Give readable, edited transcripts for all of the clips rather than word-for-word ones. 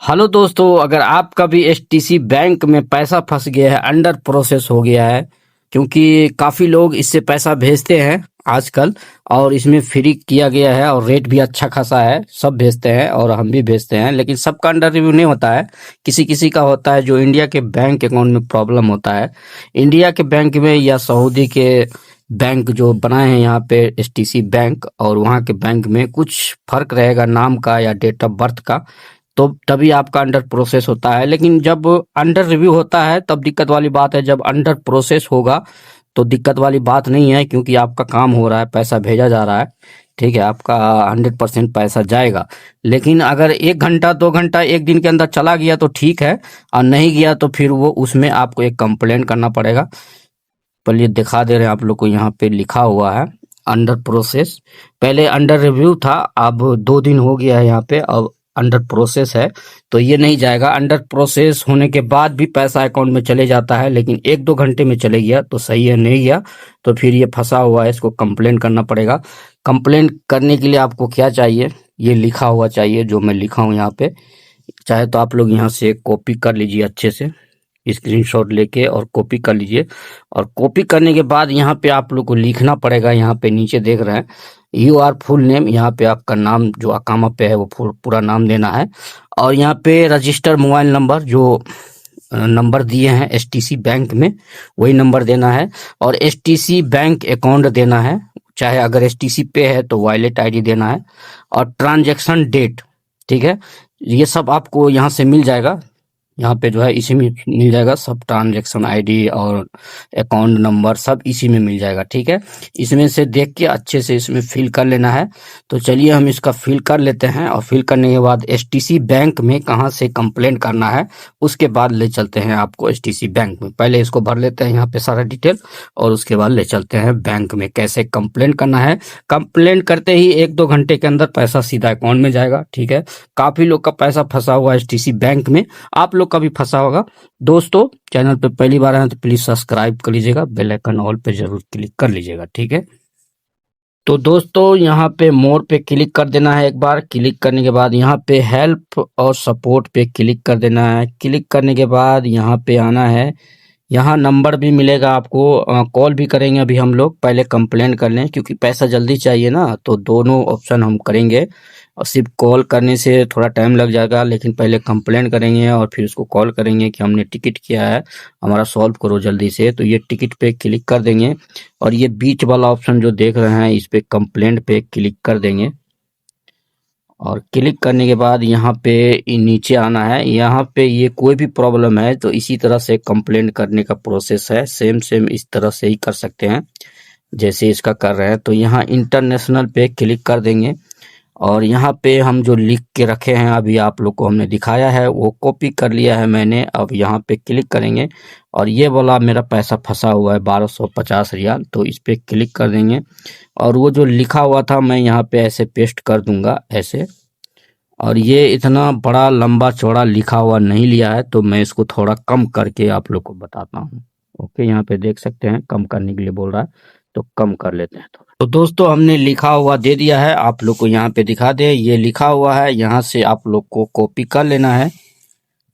Hello दोस्तों, अगर आपका भी एचटीसी बैंक में पैसा फंस गया है, अंडर प्रोसेस हो गया है, क्योंकि काफ़ी लोग इससे पैसा भेजते हैं आजकल और इसमें फ्री किया गया है और रेट भी अच्छा खासा है। सब भेजते हैं और हम भी भेजते हैं, लेकिन सबका अंडर रिव्यू नहीं होता है। किसी किसी का होता है जो इंडिया के बैंक अकाउंट में प्रॉब्लम होता है। इंडिया के बैंक में या सऊदी के बैंक जो बनाए हैं यहाँ पे एचटीसी बैंक, और वहाँ के बैंक में कुछ फर्क रहेगा नाम का या डेट ऑफ बर्थ का, तो तभी आपका अंडर प्रोसेस होता है। लेकिन जब अंडर रिव्यू होता है तब दिक्कत वाली बात है। जब अंडर प्रोसेस होगा तो दिक्कत वाली बात नहीं है, क्योंकि आपका काम हो रहा है, पैसा भेजा जा रहा है। ठीक है, आपका 100% पैसा जाएगा। लेकिन अगर 1 घंटा 2 घंटा 1 दिन के अंदर चला गया तो ठीक है, और नहीं गया तो फिर वो उसमें आपको एक कंप्लेंट करना पड़ेगा। चलिए दिखा दे रहे हैं आप लोग को, यहाँ पे लिखा हुआ है अंडर प्रोसेस। पहले अंडर रिव्यू था, अब 2 दिन हो गया है यहाँ पे, अब अंडर प्रोसेस है। तो ये नहीं जाएगा। अंडर प्रोसेस होने के बाद भी पैसा अकाउंट में चले जाता है, लेकिन 1-2 घंटे में चले गया तो सही है, नहीं गया तो फिर ये फंसा हुआ है, इसको कंप्लेंट करना पड़ेगा। कंप्लेंट करने के लिए आपको क्या चाहिए, ये लिखा हुआ चाहिए जो मैं लिखा हूँ यहाँ पे। चाहे तो आप लोग यहाँ से कॉपी कर लीजिए, अच्छे से स्क्रीनशॉट लेके और कॉपी कर लीजिए। और कॉपी करने के बाद यहाँ पे आप लोग को लिखना पड़ेगा। यहाँ पे नीचे देख रहे हैं यू आर फुल नेम, यहाँ पे आपका नाम जो अकामा पे है वो पूरा नाम देना है। और यहाँ पे रजिस्टर मोबाइल नंबर जो नंबर दिए हैं एचटीसी बैंक में, वही नंबर देना है। और एचटीसी बैंक अकाउंट देना है, चाहे अगर एचटीसी पे है तो वॉलेट आईडी देना है। और ट्रांजैक्शन डेट, ठीक है, ये सब आपको यहाँ से मिल जाएगा। यहाँ पे जो है इसी में मिल जाएगा सब, ट्रांजैक्शन आईडी और अकाउंट नंबर सब इसी में मिल जाएगा। ठीक है, इसमें से देख के अच्छे से इसमें फिल कर लेना है। तो चलिए हम इसका फिल कर लेते हैं, और फिल करने के बाद एचटीसी बैंक में कहाँ से कंप्लेंट करना है उसके बाद ले चलते हैं आपको एचटीसी बैंक में। पहले इसको भर लेते हैं यहाँ पे सारा डिटेल, और उसके बाद ले चलते हैं बैंक में कैसे कंप्लेंट करना है। कंप्लेंट करते ही 1-2 घंटे के अंदर पैसा सीधा अकाउंट में जाएगा। ठीक है, काफी लोग का पैसा फंसा हुआ है एचटीसी बैंक में, आप लोग का भी फंसा होगा। दोस्तों, चैनल पे पहली बार आए तो प्लीज सब्सक्राइब कर लीजिएगा, बेल आइकन ऑल पे जरूर क्लिक कर लीजिएगा। ठीक है, तो दोस्तों यहाँ पे मोर पे क्लिक कर देना है। एक बार क्लिक करने के बाद यहाँ पे हेल्प और सपोर्ट पे क्लिक कर देना है। क्लिक करने के बाद यहाँ पे आना है, यहाँ नंबर भी मिलेगा आपको, कॉल भी करेंगे अभी हम लोग। पहले कंप्लेंट कर लें क्योंकि पैसा जल्दी चाहिए ना, तो दोनों ऑप्शन हम करेंगे। और सिर्फ कॉल करने से थोड़ा टाइम लग जाएगा, लेकिन पहले कंप्लेंट करेंगे और फिर उसको कॉल करेंगे कि हमने टिकट किया है, हमारा सॉल्व करो जल्दी से। तो ये टिकट पे क्लिक कर देंगे, और ये बीच वाला ऑप्शन जो देख रहे हैं इस पे कंप्लेंट पे क्लिक कर देंगे। और क्लिक करने के बाद यहाँ पे नीचे आना है। यहाँ पे ये कोई भी प्रॉब्लम है तो इसी तरह से कंप्लेंट करने का प्रोसेस है, सेम सेम इस तरह से ही कर सकते हैं जैसे इसका कर रहे हैं। तो यहाँ इंटरनेशनल पे क्लिक कर देंगे, और यहाँ पे हम जो लिख के रखे हैं अभी आप लोग को हमने दिखाया है वो कॉपी कर लिया है मैंने। अब यहाँ पे क्लिक करेंगे, और ये वाला मेरा पैसा फंसा हुआ है 1250 रियाल, तो इस पे क्लिक कर देंगे। और वो जो लिखा हुआ था मैं यहाँ पे ऐसे पेस्ट कर दूंगा ऐसे। और ये इतना बड़ा लंबा चौड़ा लिखा हुआ नहीं लिया है, तो मैं इसको थोड़ा कम करके आप लोग को बताता हूँ। ओके, यहाँ पे देख सकते हैं कम करने के लिए बोल रहा है, तो कम कर लेते हैं थोड़ा। तो दोस्तों हमने लिखा हुआ दे दिया है, आप लोग को यहाँ पे दिखा दे, ये लिखा हुआ है, यहाँ से आप लोग को कॉपी कर लेना है।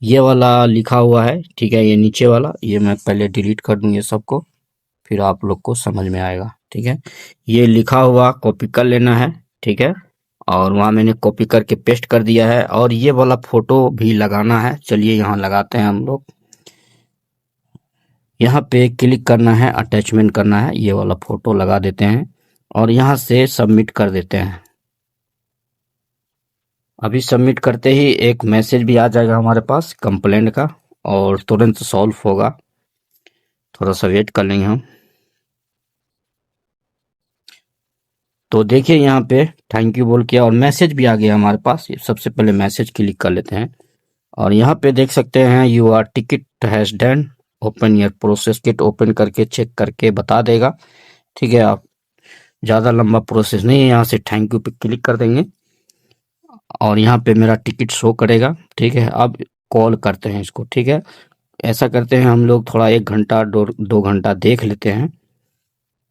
ये वाला लिखा हुआ है, ठीक है, ये नीचे वाला, ये मैं पहले डिलीट कर दूँ ये सबको, फिर आप लोग को समझ में आएगा। ठीक है, ये लिखा हुआ कॉपी कर लेना है। ठीक है, और वहाँ मैंने कॉपी करके पेस्ट कर दिया है। और ये वाला फोटो भी लगाना है, चलिए यहाँ लगाते हैं हम लोग। यहाँ पे क्लिक करना है, अटैचमेंट करना है, ये वाला फोटो लगा देते हैं और यहाँ से सबमिट कर देते हैं। अभी सबमिट करते ही एक मैसेज भी आ जाएगा हमारे पास कंप्लेंट का, और तुरंत सॉल्व होगा। थोड़ा सा वेट कर लेंगे हम। तो देखिए यहाँ पे थैंक यू बोल के और मैसेज भी आ गया हमारे पास। सबसे पहले मैसेज क्लिक कर लेते हैं, और यहाँ पे देख सकते हैं you are ticket has done, open your process kit, open करके चेक करके बता देगा। ठीक है, आप ज़्यादा लंबा प्रोसेस नहीं है। यहाँ से थैंक यू पे क्लिक कर देंगे, और यहाँ पे मेरा टिकट शो करेगा। ठीक है, अब कॉल करते हैं इसको। ठीक है, ऐसा करते हैं हम लोग, थोड़ा 1 घंटा 2 घंटा देख लेते हैं।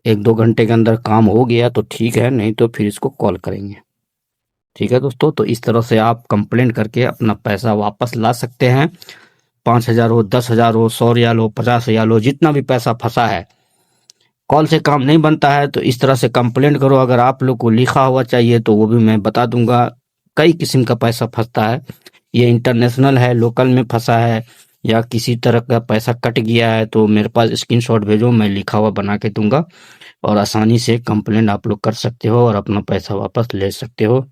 1-2 घंटे के अंदर काम हो गया तो ठीक है, नहीं तो फिर इसको कॉल करेंगे। ठीक है दोस्तों, तो इस तरह से आप कंप्लेंट करके अपना पैसा वापस ला सकते हैं। 5,000 हो, 10,000 हो, 100 रियाल हो, 50 रियाल हो, जितना भी पैसा फंसा है। कॉल से काम नहीं बनता है तो इस तरह से कंप्लेंट करो। अगर आप लोग को लिखा हुआ चाहिए तो वो भी मैं बता दूंगा। कई किस्म का पैसा फंसता है, ये इंटरनेशनल है, लोकल में फंसा है, या किसी तरह का पैसा कट गया है तो मेरे पास स्क्रीनशॉट भेजो, मैं लिखा हुआ बना के दूंगा और आसानी से कंप्लेंट आप लोग कर सकते हो और अपना पैसा वापस ले सकते हो।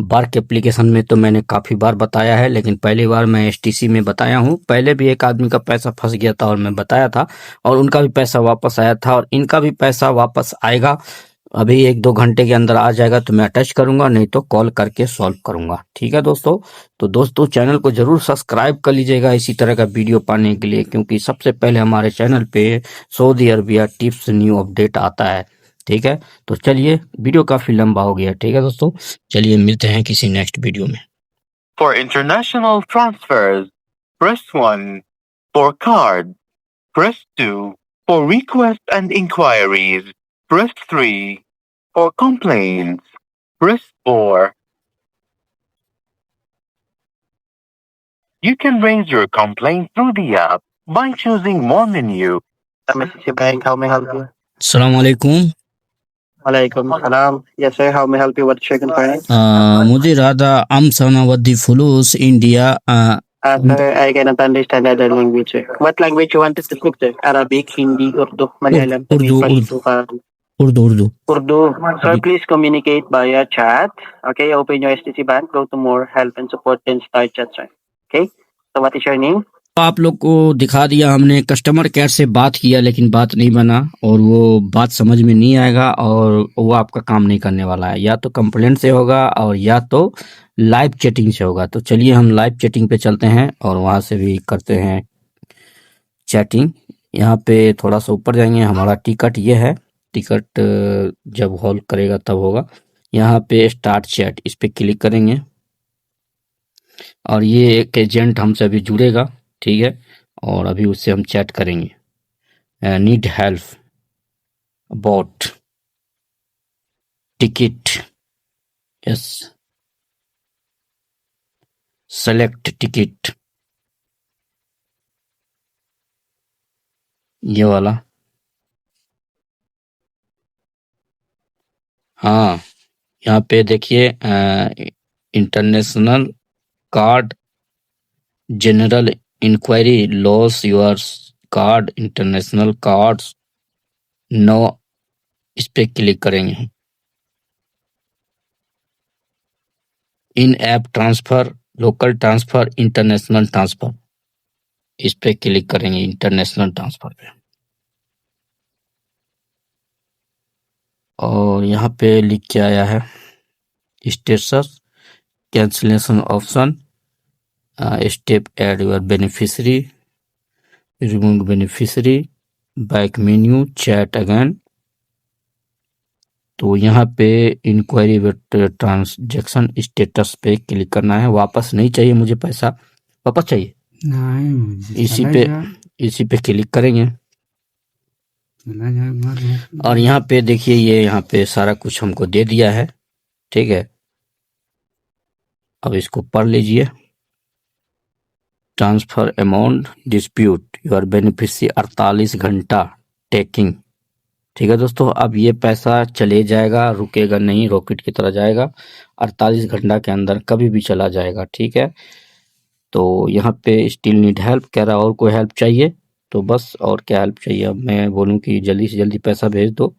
बार्क एप्लीकेशन में तो मैंने काफ़ी बार बताया है, लेकिन पहली बार मैं एचटीसी में बताया हूँ। पहले भी एक आदमी का पैसा फंस गया था और मैं बताया था, और उनका भी पैसा वापस आया था और इनका भी पैसा वापस आएगा। अभी 1-2 घंटे के अंदर आ जाएगा तो मैं अटैच करूंगा, नहीं तो कॉल करके सॉल्व करूंगा। ठीक है दोस्तों, तो दोस्तों चैनल को जरूर सब्सक्राइब कर लीजिएगा इसी तरह का वीडियो पाने के लिए, क्योंकि सबसे पहले हमारे चैनल पे Saudi Arabia tips new update आता है। ठीक है, तो चलिए, वीडियो काफी लंबा हो गया। ठीक है दोस्तों, चलिए मिलते हैं किसी नेक्स्ट वीडियो में। For international transfers, press 1. For card, press 2. For requests and inquiries, press 3. For complaints, press 4. You can raise your complaint through the app by choosing More menu. MSC Bank, how may I help you? अस्सलाम वालेकुम। Alaikum salam. Yes, sir. How may I help you? What's your concern? मुझे राधा अम सनावदी फुलूस India. Sir, I cannot understand other language, sir. What language you wanted to speak, sir? Arabic, Hindi, Urdu, Malayalam, Tamil, Pashto, Urdu. Urdu. Sir, please communicate via chat. Okay, open your STC Bank, go to more help and support, and start chat, sir. Okay. So, what is your name? आप लोग को दिखा दिया हमने, customer care से बात किया लेकिन बात नहीं बना, और वो बात समझ में नहीं आएगा और वो आपका काम नहीं करने वाला है। या तो कंप्लेंट से होगा और या तो लाइव चैटिंग से होगा। तो चलिए हम लाइव चैटिंग पे चलते हैं और वहां से भी करते हैं चैटिंग। यहाँ पे थोड़ा सा ऊपर जाएंगे, हमारा टिकट ये है। टिकट जब हॉल करेगा तब होगा। यहाँ पे स्टार्ट चैट, इस पे क्लिक करेंगे और ये एक एजेंट हमसे अभी जुड़ेगा। ठीक है, और अभी उससे हम चैट करेंगे। Need help about ticket, yes, select ticket, ये वाला। हाँ, यहाँ पे देखिए international card, general inquiry, loss your card, international cards, no, इस पे क्लिक करेंगे। In app transfer, local transfer, international transfer, इस पे क्लिक करेंगे, इंटरनेशनल ट्रांसफर पे। और यहाँ पे लिख के आया है status, cancellation option, step add your beneficiary, remove beneficiary, back menu, chat again. तो यहाँ पे इंक्वायरी ट्रांजैक्शन स्टेटस पे क्लिक करना है। वापस नहीं चाहिए मुझे पैसा, वापस चाहिए नहीं, इसी पे क्लिक करेंगे। और यहाँ पे देखिए, ये यहाँ पे सारा कुछ हमको दे दिया है। ठीक है, अब इसको पढ़ लीजिए। Transfer amount dispute, your beneficiary 48 घंटा टेकिंग। ठीक है दोस्तों, अब ये पैसा चले जाएगा, रुकेगा नहीं, रॉकेट की तरह जाएगा। 48 घंटा के अंदर कभी भी चला जाएगा। ठीक है, तो यहाँ पे स्टिल नीड हेल्प कह रहा है, और कोई हेल्प चाहिए तो बस, और क्या हेल्प चाहिए। अब मैं बोलूँ कि जल्दी से जल्दी पैसा भेज दो,